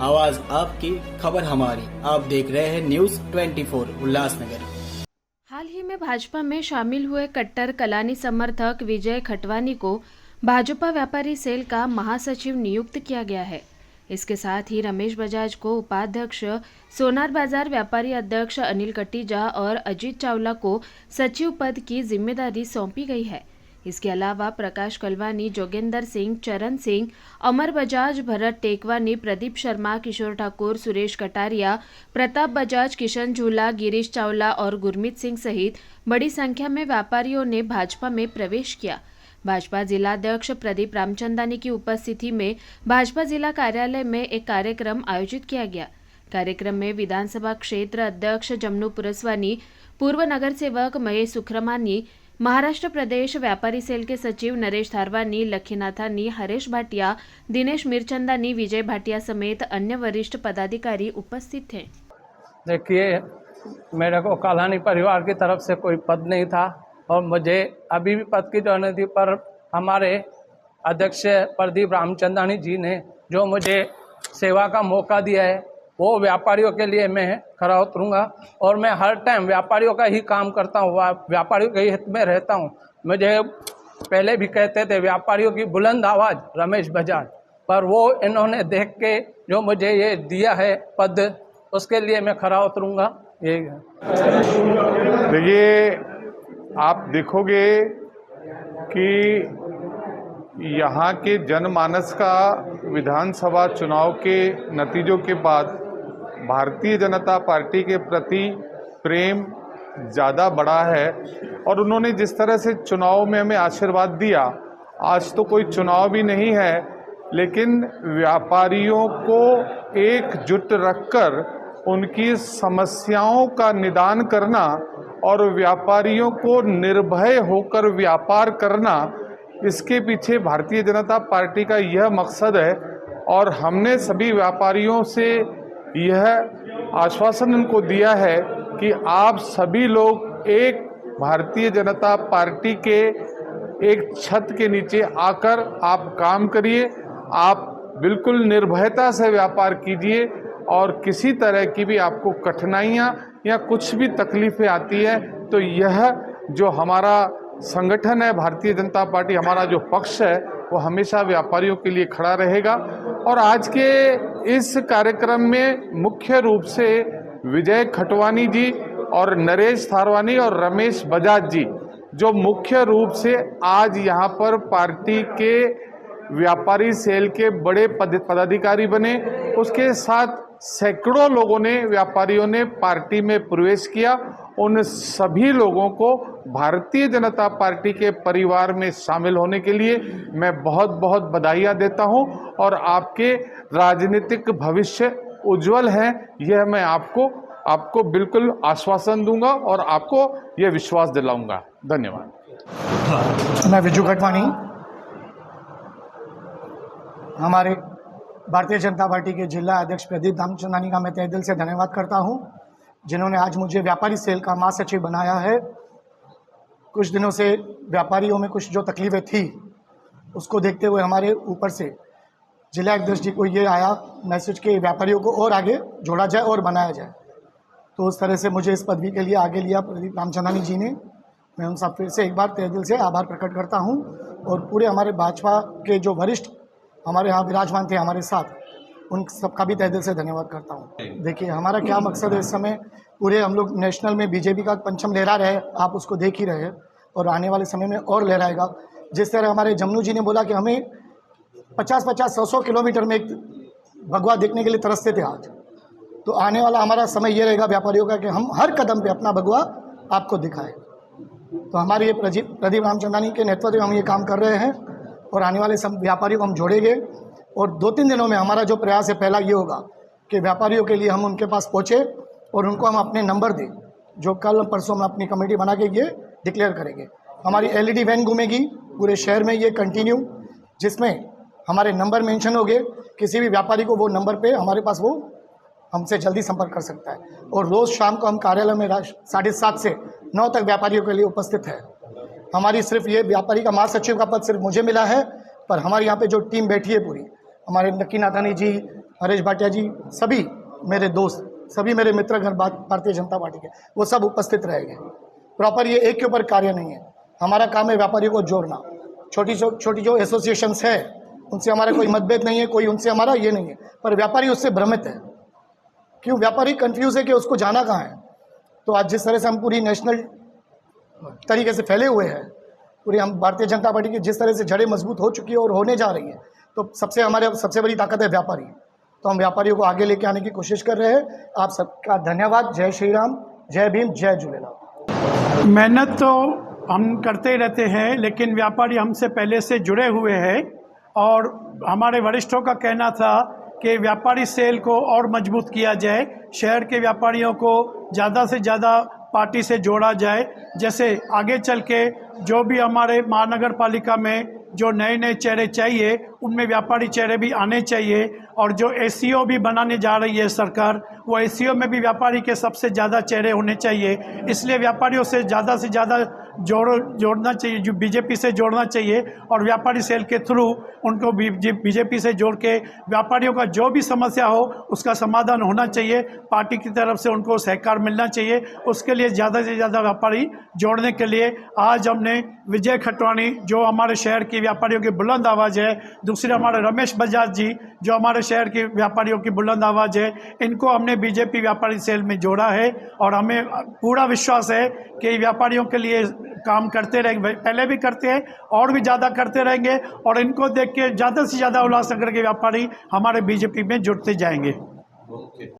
आवाज आपकी, खबर हमारी। आप देख रहे हैं न्यूज 24 उल्लासनगर। हाल ही में भाजपा में शामिल हुए कट्टर कलानी समर्थक विजय खटवानी को भाजपा व्यापारी सेल का महासचिव नियुक्त किया गया है। इसके साथ ही रमेश बजाज को उपाध्यक्ष, सोनार बाजार व्यापारी अध्यक्ष अनिल कटीजा और अजीत चावला को सचिव पद की जिम्मेदारी सौंपी गई है। इसके अलावा प्रकाश कलवानी, जोगेंद्र सिंह, चरण सिंह, अमर बजाज, भरत टेकवानी, प्रदीप शर्मा, किशोर ठाकुर, सुरेश कटारिया, प्रताप बजाज, किशन झूला, गिरीश चावला और गुरमीत सिंह सहित बड़ी संख्या में व्यापारियों ने भाजपा में प्रवेश किया। भाजपा जिलाध्यक्ष प्रदीप रामचंदानी की उपस्थिति में भाजपा जिला कार्यालय में एक कार्यक्रम आयोजित किया गया। कार्यक्रम में विधानसभा क्षेत्र अध्यक्ष जमनू पुरस्वानी, पूर्व नगर सेवक महेश सुख्रमानी, महाराष्ट्र प्रदेश व्यापारी सेल के सचिव नरेश थारवानी, लखीनाथानी, हरेश भाटिया, दिनेश मिरचंदानी, विजय भाटिया समेत अन्य वरिष्ठ पदाधिकारी उपस्थित थे। देखिए, मेरे को कलानी परिवार की तरफ से कोई पद नहीं था और मुझे अभी भी पद की जरूरत थी, पर हमारे अध्यक्ष प्रदीप रामचंदानी जी ने जो मुझे सेवा का मौका दिया है वो व्यापारियों के लिए मैं खरा उतरूंगा और मैं हर टाइम व्यापारियों का ही काम करता हूँ, व्यापारियों के हित में रहता हूँ। मुझे पहले भी कहते थे व्यापारियों की बुलंद आवाज़ रमेश बजाज, पर वो इन्होंने देख के जो मुझे ये दिया है पद, उसके लिए मैं खरा उतरूंगा। यही है। देखिए, आप देखोगे कि यहाँ के जनमानस का विधानसभा चुनाव के नतीजों के बाद भारतीय जनता पार्टी के प्रति प्रेम ज़्यादा बढ़ा है और उन्होंने जिस तरह से चुनाव में हमें आशीर्वाद दिया, आज तो कोई चुनाव भी नहीं है, लेकिन व्यापारियों को एकजुट रखकर उनकी समस्याओं का निदान करना और व्यापारियों को निर्भय होकर व्यापार करना, इसके पीछे भारतीय जनता पार्टी का यह मकसद है। और हमने सभी व्यापारियों से यह आश्वासन उनको दिया है कि आप सभी लोग एक भारतीय जनता पार्टी के एक छत के नीचे आकर आप काम करिए, आप बिल्कुल निर्भयता से व्यापार कीजिए और किसी तरह की भी आपको कठिनाइयाँ या कुछ भी तकलीफें आती है तो यह जो हमारा संगठन है भारतीय जनता पार्टी, हमारा जो पक्ष है वो हमेशा व्यापारियों के लिए खड़ा रहेगा। और आज के इस कार्यक्रम में मुख्य रूप से विजय खटवानी जी और नरेश थारवानी और रमेश बजाज जी जो मुख्य रूप से आज यहाँ पर पार्टी के व्यापारी सेल के बड़े पदाधिकारी बने, उसके साथ सैकड़ों लोगों ने, व्यापारियों ने पार्टी में प्रवेश किया। उन सभी लोगों को भारतीय जनता पार्टी के परिवार में शामिल होने के लिए मैं बहुत बहुत बधाइयाँ देता हूं और आपके राजनीतिक भविष्य उज्जवल है, यह मैं आपको बिल्कुल आश्वासन दूंगा और आपको यह विश्वास दिलाऊंगा। धन्यवाद। मैं विजय खटवानी, हमारे भारतीय जनता पार्टी के जिला अध्यक्ष प्रदीप रामचंदानी का मैं तहे दिल से धन्यवाद करता हूं, जिन्होंने आज मुझे व्यापारी सेल का महासचिव बनाया है। कुछ दिनों से व्यापारियों में कुछ जो तकलीफें थी उसको देखते हुए हमारे ऊपर से जिला अध्यक्ष जी को ये आया मैसेज कि व्यापारियों को और आगे जोड़ा जाए और बनाया जाए, तो उस तरह से मुझे इस पदवी के लिए आगे लिया प्रदीप रामचंदानी जी ने। मैं उन सब फिर से एक बार तहे दिल से आभार प्रकट करता हूँ और पूरे हमारे भाजपा के जो वरिष्ठ हमारे यहाँ विराजमान थे हमारे साथ, उन सबका भी तहे दिल से धन्यवाद करता हूँ। देखिए, हमारा क्या मकसद है इस समय, पूरे हम लोग नेशनल में बीजेपी का परचम लहरा रहे, आप उसको देख ही रहे हैं और आने वाले समय में और लहराएगा। जिस तरह हमारे जमनू जी ने बोला कि हमें 50-50, 100-100 किलोमीटर में एक भगवा देखने के लिए तरसते थे आज, तो आने वाला हमारा समय ये रहेगा व्यापारियों का कि हम हर कदम पे अपना भगवा आपको दिखाएं। तो हमारे ये प्रदीप रामचंदानी के नेतृत्व में हम ये काम कर रहे हैं और आने वाले सब व्यापारियों को हम जोड़ेंगे और 2-3 दिनों में हमारा जो प्रयास है पहला ये होगा कि व्यापारियों के लिए हम उनके पास पहुँचे और उनको हम अपने नंबर दें, जो कल परसों हम अपनी कमेटी बना के ये डिक्लेयर करेंगे। हमारी LED वैन घूमेगी पूरे शहर में ये कंटिन्यू, जिसमें हमारे नंबर मेंशन हो गए, किसी भी व्यापारी को वो नंबर पे हमारे पास वो हमसे जल्दी संपर्क कर सकता है। और रोज़ शाम को हम कार्यालय में 7:30 से 9 तक व्यापारियों के लिए उपस्थित है। हमारी सिर्फ ये व्यापारी का महासचिव का पद सिर्फ मुझे मिला है, पर हमारे यहाँ पे जो टीम बैठी है पूरी, हमारे लखीनाथानी जी, हरीश भाटिया जी, सभी मेरे दोस्त, सभी मेरे मित्रगण भारतीय जनता पार्टी के, वो सब उपस्थित रहेंगे। प्रॉपर ये एक के ऊपर कार्य नहीं है, हमारा काम है व्यापारियों को जोड़ना। छोटी जो एसोसिएशंस है उनसे हमारा कोई मतभेद नहीं है, कोई उनसे हमारा ये नहीं है, पर व्यापारी उससे भ्रमित है। क्यों? व्यापारी कंफ्यूज है कि उसको जाना कहाँ है। तो आज जिस तरह से हम पूरी नेशनल तरीके से फैले हुए हैं, पूरी हम भारतीय जनता पार्टी की जिस तरह से जड़ें मजबूत हो चुकी है और होने जा रही है, तो सबसे बड़ी ताकत है व्यापारी। तो हम व्यापारियों को आगे लेके आने की कोशिश कर रहे हैं। आप सबका धन्यवाद। जय श्री राम, जय भीम, जय झूलेलाल। मेहनत तो हम करते ही रहते हैं, लेकिन व्यापारी हमसे पहले से जुड़े हुए हैं और हमारे वरिष्ठों का कहना था कि व्यापारी सेल को और मजबूत किया जाए, शहर के व्यापारियों को ज़्यादा से ज़्यादा पार्टी से जोड़ा जाए। जैसे आगे चल के जो भी हमारे महानगर पालिका में जो नए नए चेहरे चाहिए, उनमें व्यापारी चेहरे भी आने चाहिए। और जो एससीओ भी बनाने जा रही है सरकार, वो एससीओ में भी व्यापारी के सबसे ज़्यादा चेहरे होने चाहिए। इसलिए व्यापारियों से ज़्यादा जोड़ना चाहिए, जो बीजेपी से जोड़ना चाहिए और व्यापारी सेल के थ्रू उनको बीजेपी से जोड़ के व्यापारियों का जो भी समस्या हो उसका समाधान होना चाहिए। पार्टी की तरफ से उनको सहकार मिलना चाहिए। उसके लिए ज़्यादा से ज़्यादा व्यापारी जोड़ने के लिए आज हमने विजय खटवानी, जो हमारे शहर की व्यापारियों की बुलंद आवाज़ है, दूसरे हमारे रमेश बजाज जी, जो हमारे शहर के व्यापारियों की बुलंद आवाज़ है, इनको हमने बीजेपी व्यापारी सेल में जोड़ा है। और हमें पूरा विश्वास है कि व्यापारियों के लिए काम करते रहेंगे, पहले भी करते हैं और भी ज़्यादा करते रहेंगे। और इनको देख के ज़्यादा से ज़्यादा उल्लासनगर के व्यापारी हमारे बीजेपी में जुड़ते जाएंगे।